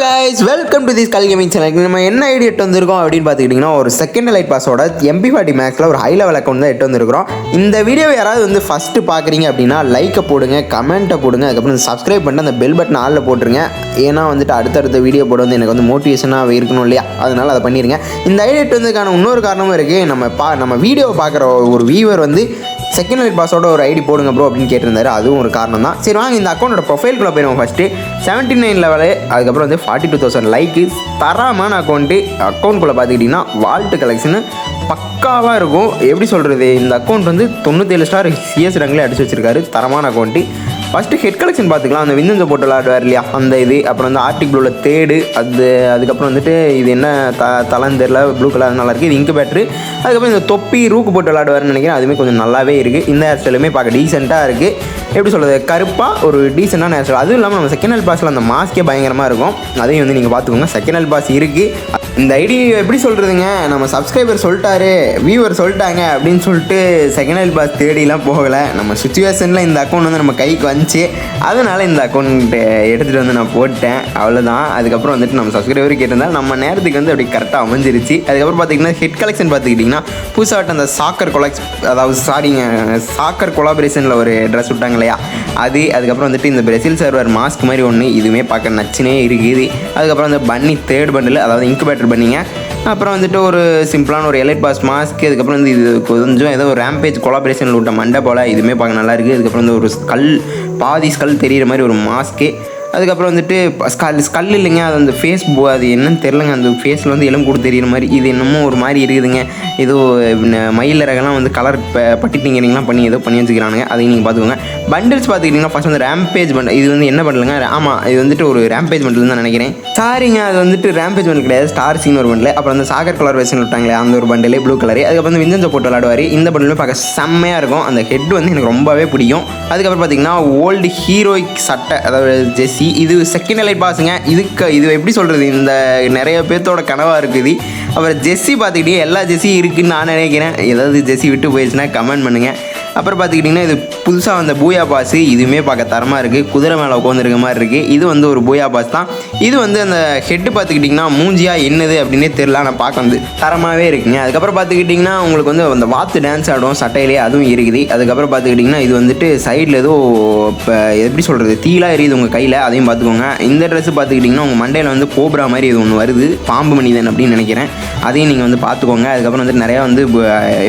guys, welcome to this Kali Gaming channel. நம்ம என்ன idea எட்டு வந்திருக்கோம் அப்படின்னு பார்த்துக்கிட்டிங்கன்னா ஒரு செகண்ட் லைட் பாஸோட MP40 மேக்ஸில் ஒரு ஹை லெவல் அக்கௌண்ட் தான் எட்டு வந்திருக்கிறோம். இந்த வீடியோ யாராவது வந்து ஃபஸ்ட்டு பார்க்குறீங்க அப்படின்னா லைக்கை போடுங்க, கமெண்ட்டை போடுங்க, அதுக்கப்புறம் சப்ஸ்கிரைப் பண்ணிட்டு அந்த பெல் பட்டன் ஆளில் போட்டுருங்க. ஏன்னா வந்துட்டு அடுத்தடுத்த வீடியோ போட வந்து எனக்கு வந்து மோட்டிவேஷனாக இருக்கணும் இல்லையா, அதனால் அதை பண்ணிடுங்க. இந்த ஐடியா எட்டு வந்ததுக்கான இன்னொரு காரணமும் இருக்குது. நம்ம வீடியோவை பார்க்குற ஒரு வியூவர் வந்து செகண்ட் லைட் பாஸோட ஒரு ஐடி போடுங்க ப்ரோ அப்படின்னு கேட்டிருந்தாரு. அதுவும் ஒரு காரணம் தான். சரி வாங்க இந்த அக்கௌண்ட்டோட ப்ரொஃபைல்குள்ளே போயிடுவோம். ஃபஸ்ட்டு 79 லெவலு, அதுக்கப்புறம் வந்து 42,000 லைக்கு, தரமான அக்கௌண்ட்டுக்குள்ளே பார்த்துக்கிட்டிங்கன்னா வால்ட்டு கலெக்ஷனு பக்காவாக இருக்கும். எப்படி சொல்கிறது, இந்த அக்கௌண்ட் வந்து 97 ஸ்டார் CS ரேங்கில் அடிச்சு வச்சிருக்காரு. தரமான அக்கௌண்ட்டு. ஃபஸ்ட்டு ஹெட் கலெக்ஷன் பார்த்துக்கலாம். அந்த விந்தஞ்ச போட்டு விளாடுவார் இல்லையா, அந்த இது. அப்புறம் வந்து ஆர்டிக் ப்ளூவில் தேடு, அதுக்கப்புறம் வந்துட்டு இது என்ன தலன்னு தெரியல, ப்ளூ கலர் நல்லா இருக்குது. இது இங்கு பேட்ரு. அதுக்கப்புறம் இந்த தொப்பி ரூக்கு போட்டு விளாடுவார்னு நினைக்கிறேன். அதுவுமே கொஞ்சம் நல்லாவே இருக்குது. இந்த ஹேர் ஸ்டைலுமே பார்க்க டீசெண்டாக இருக்குது. எப்படி சொல்கிறது, கருப்பாக ஒரு டீசெண்டான ஹேர் ஸ்டைல். அதுவும் இல்லாமல் நம்ம செகண்ட் ஹெல் பாஸில் அந்த மாஸ்க்கே பயங்கரமாக இருக்கும். அதையும் வந்து நீங்கள் பார்த்துக்கோங்க. செகண்ட் ஹெல் பாஸ் இருக்குது. இந்த ஐடி எப்படி சொல்கிறதுங்க, நம்ம சப்ஸ்கிரைபர் சொல்லிட்டாரு, வியூவர் சொல்லிட்டாங்க அப்படின்னு சொல்லிட்டு செகண்ட் ஹெல் பாஸ் தேடிலாம் போகலை. நம்ம சுச்சுவேஷனில் இந்த அக்கௌண்ட் வந்து நம்ம கைக்கு வந்துச்சு. அதனால் இந்த அக்கௌண்ட் எடுத்துகிட்டு வந்து நான் போட்டேன், அவ்வளோதான். அதுக்கப்புறம் வந்துட்டு நம்ம சப்ஸ்கிரைபர் கேட்டிருந்தால் நம்ம நேரத்துக்கு வந்து அப்படி கரெக்டாக அமைஞ்சிருச்சு. அதுக்கப்புறம் பார்த்திங்கன்னா ஹெட் கலெக்ஷன் பார்த்துக்கிட்டிங்கன்னா புதுசாகட்ட அந்த சாக்கர் கொலாபரேஷனில் ஒரு ட்ரெஸ் விட்டாங்க இல்லையா, அதுக்கப்புறம் வந்துட்டு இந்த பிரேசில் சர்வர் மாஸ்க் மாதிரி ஒன்று, இதுவுமே பார்க்க நச்சுனே இருக்குது. அதுக்கப்புறம் அந்த பன்னி தேர்ட் பண்டில், அதாவது இன்குபேட்டர் பண்ணிங்க. அப்புறம் வந்துட்டு ஒரு சிம்பிளான ஒரு எலைட் பாஸ் மாஸ்க். அதுக்கப்புறம் வந்து இது கொஞ்சம் ஏதோ ஒரு ரேம்பேஜ் கொலாபரேஷனில் விட்ட மண்டை போல், இதுவுமே பார்க்க நல்லா இருக்குது. அதுக்கப்புறம் வந்து ஒரு பாதி ஸ்கல் தெரிகிற மாதிரி ஒரு மாஸ்க்கு. அதுக்கப்புறம் வந்துட்டு ஸ்கல் இல்லைங்க, அது அந்த ஃபேஸ் அது என்னன்னு தெரிலங்க, அந்த ஃபேஸில் வந்து எலும்பு கூட தெரிகிற மாதிரி, இது என்னமோ ஒரு மாதிரி இருக்குதுங்க. ஏதோ மயில் ரகம்லாம் வந்து கலர் பட்டிட்டிங்கலாம் பண்ணி ஏதோ பண்ணி வச்சுக்கிறானுங்க. அதையும் நீங்கள் பார்த்துக்கோங்க. பண்டில்ஸ் பார்த்துக்கிட்டிங்கன்னா ஃபஸ்ட் வந்து ரேம்பேஜ் பண்டில். இது வந்து என்ன பண்ணலுங்க, ஆமாம் இது வந்துட்டு ஒரு ரேம்பேஜ் பண்டில் தான் நினைக்கிறேன். சாரிங்க, அது வந்துட்டு ரேம்பேஜ் பண்டில் கிடையாது, ஸ்டார் சீன் ஒரு பண்டில். அப்புறம் அந்த சாகர் கலர் வெர்ஷன் விட்டாங்களே அந்த ஒரு பண்டில் ப்ளூ கலரு. அதுக்கப்புறம் வந்து விஞ்சன்ஸை போட்டு விளாடுவார். இந்த பண்டிலுமே பார்க்க செம்மையாக இருக்கும். அந்த ஹெட் வந்து எனக்கு ரொம்பவே பிடிக்கும். அதுக்கப்புறம் பார்த்திங்கன்னா ஓல்டு ஹீரோயிக் சட்டை, அதாவது ஜெஸ்ஸி. இது செகண்ட் லைட் பாஸுங்க. இது எப்படி சொல்கிறது, இந்த நிறைய பேர்த்தோட கனவாக இருக்குது. அப்புறம் ஜெஸ்ஸி பார்த்துக்கிட்டே எல்லா ஜெஸ்ஸியும் இருக்குதுன்னு நான் நினைக்கிறேன். ஏதாவது ஜெஸ்ஸி விட்டு போயிடுச்சுன்னா கமெண்ட் பண்ணுங்கள். அப்புறம் பார்த்துக்கிட்டிங்கன்னா இது புதுசாக வந்த பூயா பாஸு, இதுவுமே பார்க்க தரமாக இருக்குது. குதிரை மேலே உட்காந்துருக்க மாதிரி இருக்குது. இது வந்து ஒரு பூயா பாஸ் தான். இது வந்து அந்த ஹெட்டு பார்த்துக்கிட்டிங்கன்னா மூஞ்சியாக என்னது அப்படின்னே தெரியல, நான் பார்க்க வந்து தரமாகவே இருக்குங்க. அதுக்கப்புறம் பார்த்துக்கிட்டிங்கன்னா உங்களுக்கு வந்து அந்த வாத்து டான்ஸ் ஆடும் சட்டையிலே, அதுவும் இருக்குது. அதுக்கப்புறம் பார்த்துக்கிட்டிங்கன்னா இது வந்துட்டு சைடில் ஏதோ இப்போ எப்படி சொல்கிறது, தீலாக எரியுது உங்கள் கையில், அதையும் பார்த்துக்கோங்க. இந்த ட்ரெஸ்ஸு பார்த்துக்கிட்டிங்கன்னா உங்கள் மண்டையில் வந்து கோப்ரா மாதிரி இது ஒன்று வருது, பாம்பு மனிதன் அப்படின்னு நினைக்கிறேன். அதையும் நீங்கள் வந்து பார்த்துக்கோங்க. அதுக்கப்புறம் வந்துட்டு நிறையா வந்து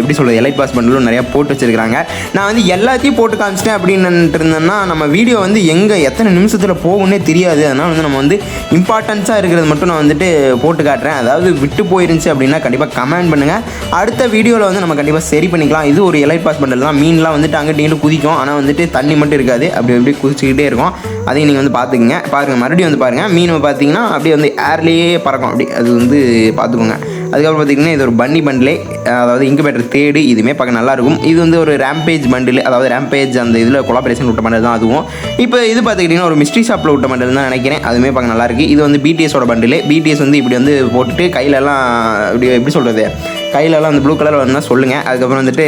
எப்படி சொல்கிறது, எலைட் பாஸ் பண்டிலும் நிறையா போட்டு வச்சுருக்காங்க. நான் வந்து எல்லாத்தையும் போட்டு காமிச்சிட்டேன் அப்படின்ட்டு இருந்தேன்னா நம்ம வீடியோ வந்து எத்தனை நிமிஷத்தில் போகுன்னே தெரியாது. அதனால் வந்து நம்ம வந்து இம்பார்ட்டன்ஸாக இருக்கிறது மட்டும் நான் வந்துட்டு போட்டு காட்டுறேன். அதாவது விட்டு போயிருந்துச்சு அப்படின்னா கண்டிப்பாக கமெண்ட் பண்ணுங்கள். அடுத்த வீடியோவில் வந்து நம்ம கண்டிப்பாக சரி பண்ணிக்கலாம். இது ஒரு எலைட் பாஸ் பண்டில் தான். மீன்லாம் வந்துட்டு அங்கிட்டு இங்கிட்டு குதிக்கும், ஆனால் வந்துட்டு தண்ணி மட்டும் இருக்காது, அப்படி குதிச்சுக்கிட்டே இருக்கும். அதையும் நீங்கள் வந்து பார்த்துக்குங்க. பாருங்கள், மறுபடியும் வந்து பாருங்கள், மீன் பார்த்தீங்கன்னா அப்படியே வந்து ஏர்லேயே பறக்கும், அப்படி அது வந்து பார்த்துக்கோங்க. அதுக்கப்புறம் பார்த்திங்கன்னா இது ஒரு பன்னி பண்டிலே, அதாவது இன்குபேட்டர் தேடு, இதுவுமே பார்க்க நல்லாயிருக்கும். இது வந்து ஒரு ரேம்பேஜ் பண்டில், அதாவது ரேம்பேஜ் அந்த இதில் கொலாபரேஷன் விட்ட பண்டில் தான் அதுவும். இப்போ இது பார்த்துக்கிட்டிங்கன்னா ஒரு மிஸ்ட்ரி ஷாப்பில் விட்ட பண்டில் தான் நினைக்கிறேன். அதுவுமே பார்க்க நல்லாயிருக்கு. இது வந்து BTSோட பண்டில். BTS வந்து இப்படி வந்து போட்டுட்டு கையிலலாம் இப்படி எப்படி சொல்கிறது, கையிலலாம் அந்த ப்ளூ கலர் வந்தால் சொல்லுங்கள். அதுக்கப்புறம் வந்துட்டு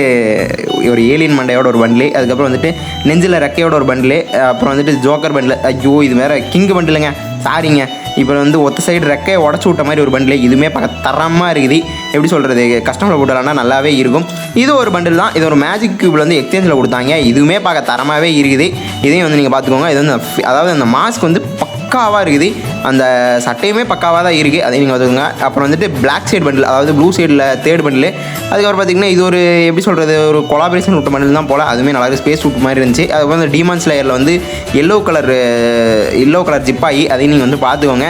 ஒரு ஏலியன் மண்டையோட ஒரு பண்டில். அதுக்கப்புறம் வந்துட்டு நெஞ்சில் ரெக்கையோட ஒரு பண்டில். அப்புறம் வந்துட்டு ஜோக்கர் பண்டில். ஐயோ இது வேறு கிங்கு பண்டிலுங்க, சாரிங்க. இப்போ வந்து ஒத்த சைடு ரெக்கையை உடச்சி விட்ட மாதிரி ஒரு பண்டில். இதுவுமே பார்க்க தரமாக இருக்குது. எப்படி சொல்கிறது, கஸ்டமரில் போட்டுலாம்னா நல்லாவே இருக்கும். இது ஒரு பண்டில் தான். இது ஒரு மேஜிக் கியூபில் வந்து எக்ஸ்சேஞ்சில் கொடுத்தாங்க. இதுவுமே பார்க்க தரமாகவே இருக்குது. இதையும் வந்து நீங்கள் பார்த்துக்கோங்க. இது வந்து அதாவது அந்த மாஸ்க் வந்து பக்காவாக இருக்குது. அந்த சட்டையுமே பக்காவாக தான் இருக்குது, அதையும் நீங்கள் பார்த்துக்கோங்க. அப்புறம் வந்துட்டு பிளாக் சைடு பண்டில், அதாவது ப்ளூ சைடில் தேர்ட் பண்டில். அதுக்கப்புறம் பார்த்திங்கன்னா இது ஒரு எப்படி சொல்கிறது, ஒரு கொலாபரேஷன் விட்ட பண்டில் தான் போல். அதுவுமே நல்லா இருக்குது, ஸ்பேஸ் சூட் மாதிரி இருந்துச்சு. அதுக்கப்புறம் வந்து டீமான் ஸ்லேயரில் வந்து எல்லோ கலர் ஜிப்பாகி, அதையும் நீங்கள் வந்து பார்த்துக்கோங்க.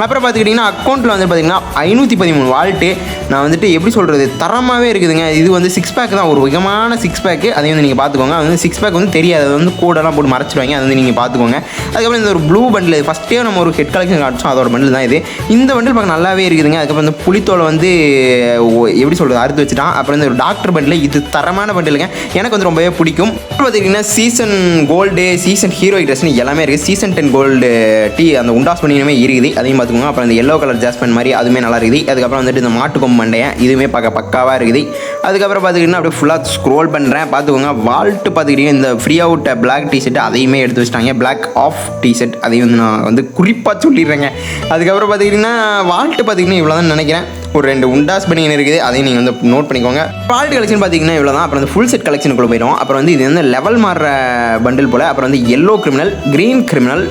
அப்புறம் பார்த்துக்கிட்டிங்கன்னா அக்கௌண்ட்டில் வந்து பார்த்திங்கன்னா 513 வால்ட்டு. நான் வந்துட்டு எப்படி சொல்கிறது, தரமாகவே இருக்குதுங்க. இது வந்து 6 பேக் தான், ஒரு விதமான 6 பேக்கு. அதையும் வந்து நீங்கள் பார்த்துக்கோங்க. அது வந்து 6 பேக் வந்து தெரியாது, அது வந்து கோடெல்லாம் போட்டு மறைச்சிடுவாங்க, அது வந்து நீங்கள் பார்த்துக்கோங்க. அதுக்கப்புறம் இந்த ஒரு ப்ளூ பண்டில், ஃபஸ்ட்டே நம்ம ஒரு ஹெட் கலெக்ஷன் காட்டும், அதோட பண்டில் தான் இது. இந்த பண்டில் பார்க்க நல்லாவே இருக்குதுங்க. அதுக்கப்புறம் இந்த புளித்தோலை வந்து எப்படி சொல்கிறது அறுத்து வச்சுட்டான். அப்புறம் இந்த ஒரு டாக்டர் பண்டில், இது தரமான பண்டிலுங்க, எனக்கு வந்து ரொம்பவே பிடிக்கும். பார்த்திங்கன்னா சீசன் கோல்டு, சீசன் ஹீரோயிக் ட்ரெஸ்னு எல்லாமே இருக்குது. சீசன் 10 கோல்டு அந்த உண்டாஸ் பண்ணியுமே இருக்குது, அதையும் பார்த்துக்கோங்க. அப்புறம் இந்த எல்லோ கலர் ஜாஸ்மின் மாதிரி அதுவுமே நல்லா இருக்குது. அதுக்கப்புறம் வந்துட்டு இந்த மாட்டுக்கொம்பு மண்டையன், இதுவுமே பார்க்க பக்காவாக இருக்குது. அதுக்கப்புறம் பார்த்துக்கிட்டிங்கன்னா அப்படியே ஃபுல்லாக ஸ்க்ரோல் பண்ணுறேன், பார்த்துக்கோங்க. வால்ட்டு பார்த்துக்கிட்டிங்கன்னா இந்த ஃப்ரீ அவுட் பிளாக் டிஷர்ட் அதையுமே எடுத்து வச்சிட்டாங்க. பிளாக் ஆஃப் டிஷர்ட் அதையும் வந்து நான் வந்து வந்து குறிப்பாக சொல்லிடுறேங்க. அதுக்கப்புறம் பார்த்துக்கிட்டிங்கன்னா வால்ட்டு பார்த்திங்கன்னா இவ்வளோ தான் நினைக்கிறேன். ஒரு 2 உண்டாஸ் பனியன் இருக்குது, அதையும் நீங்கள் வந்து நோட் பண்ணிக்கோங்க. வால்ட் கலெக்ஷன் பார்த்திங்கன்னா இவ்வளோ தான். அப்புறம் வந்து ஃபுல் செட் கலெக்ஷனுக்குள்ளே போயிடும். அப்புறம் வந்து இது வந்து லெவல் மாறுற பண்டில் போல். அப்புறம் வந்து yellow criminal, green criminal,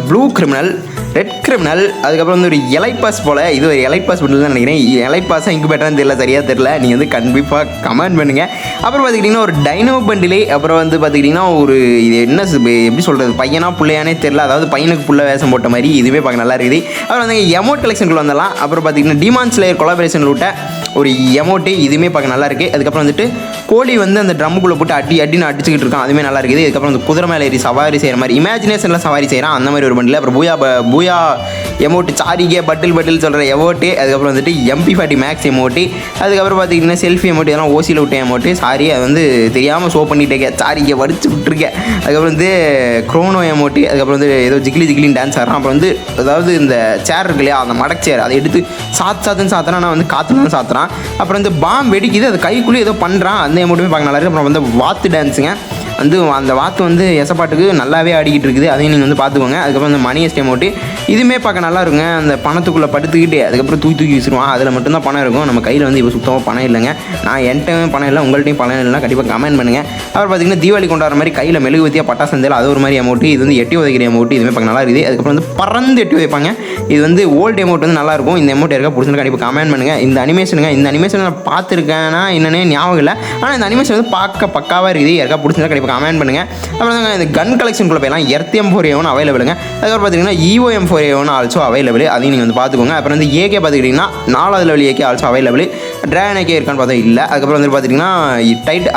blue criminal, red criminal, அதுக்கப்புறம் வந்து ஒரு எலைட் பாஸ் போல். இது ஒரு எலைட் பாஸ் பண்டில் தான் நினைக்கிறேன். எலைட் பாஸாக இன்குபேட்டரான்னு தெரியல, சரியாக தெரியல. நீங்கள் வந்து கண்டிப்பாக கமெண்ட் பண்ணுங்கள். அப்புறம் பார்த்துக்கிட்டிங்கன்னா ஒரு டைனோ பண்டிலே. அப்புறம் வந்து பார்த்துக்கிட்டிங்கன்னா ஒரு இது என்ன எப்படி சொல்கிறது, பையனா பிள்ளையானே தெரியல, அதாவது பையனுக்கு புள்ள வேஷம் போட்ட மாதிரி இதுவே பார்க்க நல்லா இருக்குது. அப்புறம் வந்து எமோட் கலெக்ஷனுக்குள்ள வந்துடலாம். அப்புறம் பார்த்திங்கன்னா டிமான் ஸ்லேயர் கொலாபரேஷன் விட்ட ஒரு எமோட்டு, இதுவுமே பார்க்க நல்லா இருக்குது. அதுக்கப்புறம் வந்துட்டு கோழி வந்து அந்த ட்ரம்முக்குள்ளே போட்டு அடின்னு அடிச்சுக்கிட்டு இருக்கான், அதுவுமே நல்லா இருக்குது. அதுக்கப்புறம் வந்து குதிரை மேலே ஏறி சவாரி செய்கிற மாதிரி இமேஜினேஷனில் சவாரி செய்கிறான், அந்த மாதிரி ஒரு பண்டில். அப்புறம் பூயா எமோட்டு, சாரிகே பட்டில் சொல்கிற எமோட்டு. அதுக்கப்புறம் வந்துட்டு MP40 மேக்ஸ் எமோட்டு. அதுக்கப்புறம் பார்த்திங்கன்னா செல்ஃபி எமோட்டு, இதெல்லாம் ஓசியில் விட்ட எமோட்டு. சாரி, அது வந்து தெரியாமல் ஷோ பண்ணிட்டேங்க, சாரிகே வடிச்சு விட்டுருக்கேன். அதுக்கப்புறம் வந்து க்ரோனோ எமோட்டு. அதுக்கப்புறம் வந்து ஏதோ ஜிகிலின்னு டான்ஸ் ஆடுறான். அப்புறம் வந்து அதாவது இந்த சேர் இருக்கு இல்லையா, அந்த மடக் சேர், அதை எடுத்து சாத்துன்னு சாத்துறான். நான் வந்து காற்று தான் சாத்துறான். அப்புறம் வந்து பாம் வெடிக்குது, அது கைக்குள்ளே ஏதோ பண்ணுறான், அந்த எமோட்டுமே பார்க்க நல்லா இருக்குது. அப்புறம் வந்து வாத்து டான்ஸுங்க, வந்து அந்த வாத்து வந்து எசப்பாட்டுக்கு நல்லாவே ஆடிக்கிட்டு இருக்குது, அதையும் நீங்கள் வந்து பார்த்துக்கோங்க. அதுக்கப்புறம் அந்த மணி எஸ்டேமோட்டு, இதுவுமே பார்க்க நல்லா இருக்குங்க. அந்த பணத்துக்குள்ளே படுத்துக்கிட்டு அதுக்கப்புறம் தூக்கி வீசுருவான், அதில் மட்டும்தான் பணம் இருக்கும். நம்ம கையில் வந்து இப்போ சுத்தமாக பணம் இல்லைங்க. நான் என்கிட்ட பணம் இல்லை, உங்கள்கிட்டையும் பணம் இல்லைன்னா கண்டிப்பாக கமெண்ட் பண்ணுங்கள். அப்புறம் பார்த்திங்கன்னா தீபாவளி கொண்டாடுற மாதிரி கையில் மெழுகுவத்தியாக பட்டாசு இருந்தாலும் அது ஒரு மாதிரி அமௌண்ட்டு. இது வந்து எட்டி உதைக்கிற அமௌண்ட்டு, இதுவுமே பார்க்க நல்லா இருக்குது. அதுக்கப்புறம் வந்து பறந்து எட்டி வைப்பாங்க, இது வந்து ஓல்டு அமௌண்ட் வந்து நல்லாயிருக்கும். இந்த அமௌண்ட் யாருக்கா பிடிச்சிருந்தா கண்டிப்பாக கமெண்ட் பண்ணுங்கள். இந்த அனிமேஷன் நான் பார்த்துருக்கேன்னா என்னன்னே ஞாபகம் இல்லை, ஆனால் இந்த அனிமேஷன் வந்து பார்க்க பக்காவாக இருக்குது. யாருக்கா பிடிச்சிருந்தா கண்டிப்பாக கமெண்ட் பண்ணுங்கள். அப்புறம் தாங்க இந்த கன் கலெக்ஷனுக்குள்ளே போயலாம். M4A1 அவைலபிளுங்க. அதுக்கப்புறம் பார்த்தீங்கன்னா EVO M4A1 ஆல்சோ அவைலபிள், அதையும் நீங்கள் வந்து பார்த்துக்கோங்க. அப்புறம் வந்து AK பார்த்துக்கிட்டிங்கன்னா 4வது level AK also available. Dragon AK இருக்கான்னு பார்த்தா இல்லை. அதுக்கப்புறம் வந்து பார்த்திங்கன்னா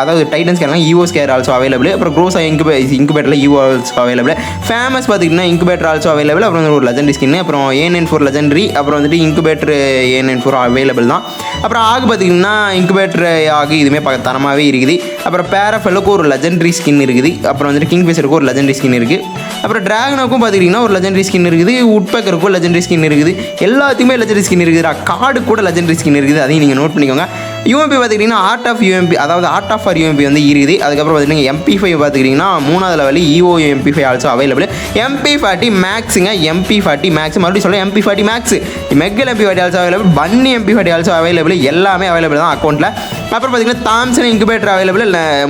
அதாவது டைட்டன்ஸ் கேரலாம் EVO ஸ்கேர் ஆல்சோ அவைலபிள். அப்புறம் க்ரோஸா இன்குபேட்டரில் EVO ஆல்சோ அவைலபிள். ஃபேமஸ் பார்த்திங்கன்னா இன்குபேட்டர் ஆல்சோ அவைலபிள். அப்புறம் வந்து ஒரு லெஜெண்டரி ஸ்கின், அப்புறம் A94 லெஜெண்டரி, அப்புறம் வந்துட்டு இன்குபேட்டர் A94 அவைலபிள் தான். அப்புறம் ஆகு பார்த்திங்கன்னா இன்குபேட்டர் ஆகு, இதுவுமே பார்க்க தரமாகவே இருக்குது. அப்புறம் பேராஃபெல்லுக்கு ஒரு லெஜெண்டரி ஸ்கின் இருக்குது. அப்புறம் வந்துட்டு கிங்ஃபிஷருக்கு ஒரு லெஜெண்டரி ஸ்கின் இருக்குது. அப்புறம் ட்ராகனுக்கும் பார்த்துக்கிட்டிங்கன்னா ஒரு லெஜெண்டரி ஸ்கின் இருக்குது. உட்பேக்கருக்கும் லெஜெண்டரி ஸ்கின் இருக்குது. எல்லாத்துக்குமே லெஜெண்டரி ஸ்கின் இருக்குதுடா. கார்டு கூட லெஜெண்டரி ஸ்கின் இருக்குது, அதையும் நீங்கள் நோட் பண்ணிக்கோங்க. UMP பார்த்துக்கிட்டிங்கன்னா ஆர்ட் ஆஃப் UMP, அதாவது ஆர்ட் ஆஃப் UMP வந்து இருக்குது. அதுக்கப்புறம் பார்த்திங்கன்னா MP5 பார்த்துக்கிட்டிங்கன்னா 3வது level EVO MP5 also available. MP40 மேக்ஸுங்க, MP40 மேக்ஸ், மறுபடியும் சொல்ல MP40 maths, McGill MP40 also available, பன்னி MP40 ஆல்சோ அவைலபிள், எல்லாமே அவைலபிள் தான் அக்கௌண்ட்டில். அப்புறம் பார்த்திங்கன்னா தாம்சன் இன்குபேட்டர் அவைலபிள்,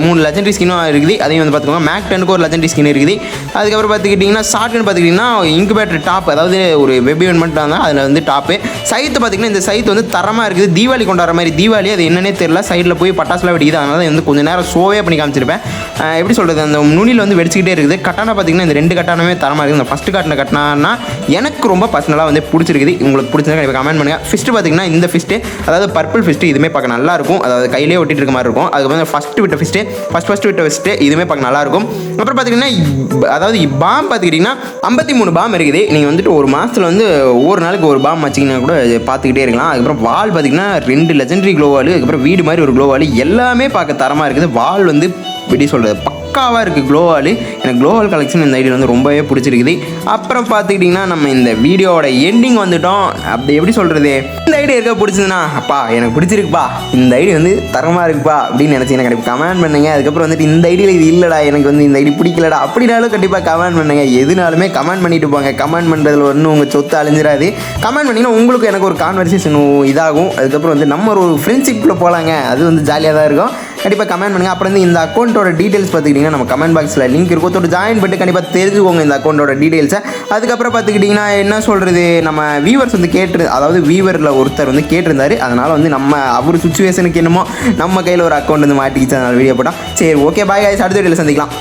3 லெஜெண்டரி ஸ்கின்னும் இருக்குது, அதையும் வந்து பார்த்துக்கோங்க. மேக் 10க்கு ஒரு லெஜெண்டரி ஸ்கின் இருக்குது. அதுக்கப்புறம் பார்த்துக்கிட்டிங்கன்னா ஷார்ட்கன் பார்த்துக்கிட்டிங்கன்னா இன்குபேட்டர் டாப், அதாவது ஒரு வெப் ஈவெண்ட் தான், அதில் வந்து டாப்பு. சைத்து பார்த்திங்கன்னா இந்த சைத்து வந்து தரமாக இருக்குது. தீபாவளி கொண்டாடுற மாதிரி, தீபாவளி அது என்னன்னே தெரியல, சைடில் போய் பட்டாசுலாம் வெடிக்குது, அதனால வந்து கொஞ்சம் நேரம் ஷோவே பண்ணி காமிச்சிருப்பேன். எப்படி சொல்கிறது, அந்த நுனியில் வந்து வெடிச்சிக்கிட்டே இருக்குது. கட்டானா பார்த்திங்கன்னா இந்த 2 கட்டானமே தரமாக இருக்குது. இந்த ஃபஸ்ட்டு கட்டானா எனக்கு ரொம்ப பர்சனலாக வந்து பிடிச்சிருக்குது. உங்களுக்கு பிடிச்சதா கண்டிப்பாக கமெண்ட் பண்ணுங்கள். ஃபிஸ்ட்டு பார்த்திங்கன்னா இந்த ஃபிஸ்ட்டு, அதாவது பர்பிள் ஃபிஸ்ட்டு, இதுவுமே பார்க்க நல்லாயிருக்கும். அதாவது கையிலே ஒட்டிட்டு இருக்க மாதிரி இருக்கும். அதுக்கப்புறம் ஃபஸ்ட்டு விட்ட ஃபிஸ்ட்டு இதுவுமே பார்க்க நல்லாயிருக்கும். அப்புறம் பார்த்திங்கன்னா அதாவது பாம் பார்த்துக்கிட்டிங்கன்னா 53 பாம் இருக்குது. நீங்கள் வந்துட்டு ஒரு மாதத்தில் வந்து ஒவ்வொரு நாளைக்கு ஒரு பாம் வச்சிங்கன்னா கூட பார்த்துக்கிட்டே இருக்கலாம். அதுக்கப்புறம் வால் பார்த்திங்கன்னா 2 லெஜெண்டரி க்ளோவால், அதுக்கப்புறம் வீடு மாதிரி ஒரு க்ளோவால், எல்லாமே பார்க்க தரமாக இருக்குது. வால் வந்து எப்படி சொல்கிறது, பக்காவாக இருக்குது க்ளோவால். எனக்கு க்ளோவால் கலெக்ஷன் இந்த ஐடியா வந்து ரொம்பவே பிடிச்சிருக்குது. அப்புறம் பார்த்துக்கிட்டிங்கன்னா நம்ம இந்த வீடியோவோட எண்டிங் வந்துட்டோம். அப்படி எப்படி சொல்கிறது, இந்த ஐடியா இருக்க பிடிச்சதுன்னா, அப்பா எனக்கு பிடிச்சிருக்குப்பா, இந்த ஐடியா வந்து தரமாக இருக்குப்பா அப்படின்னு நினச்சிங்கன்னா கண்டிப்பாக கமெண்ட் பண்ணுங்கள். அதுக்கப்புறம் வந்துட்டு இந்த ஐடியில் இது இல்லைடா, எனக்கு வந்து இந்த ஐடி பிடிக்கலடா அப்படின்னாலும் கண்டிப்பாக கமெண்ட் பண்ணுங்கள். எதுனாலுமே கமெண்ட் பண்ணிட்டு போங்க. கமெண்ட் பண்ணுறதுல ஒன்றும் உங்கள் சொத்து அழிஞ்சிடாது. கமெண்ட் பண்ணிங்கன்னா உங்களுக்கு எனக்கு ஒரு கான்வர்சேஷன் இதாகும். அதுக்கப்புறம் வந்து நம்ம ஒரு ஃப்ரெண்ட்ஷிப்பில் போகலாங்க, அது வந்து ஜாலியாக தான் இருக்கும். கண்டிப்பாக கமெண்ட் பண்ணுங்கள். அப்புறம் வந்து இந்த அக்கௌண்ட்டோட டீட்டெயில்ஸ் பார்த்துக்கிட்டிங்கன்னா நம்ம கமெண்ட் பாக்ஸில் லிங்க் இருக்கும், தொட்டு ஜாயின் பண்ணிட்டு கண்டிப்பாக தெரிஞ்சுக்கோங்க இந்த அக்கௌண்ட்டோட டீட்டெயில்ஸை. அதுக்கப்புறம் பார்த்துக்கிட்டிங்கன்னா என்ன சொல்கிறது, நம்ம வீவர்ஸ் வந்து அதாவது வீவரில் ஒருத்தர் வந்து கேட்டிருந்தாரு, அதனால் வந்து நம்ம அவர் சுச்சுவேஷனுக்கு என்னமோ நம்ம கையில் ஒரு அக்கௌண்ட் வந்து மாட்டிக்கிச்சு, அதனால் வீடியோ போட்டோம். சரி, ஓகே, பாய் गाइस, அடுத்த வீடியோவில் சந்திக்கலாம்.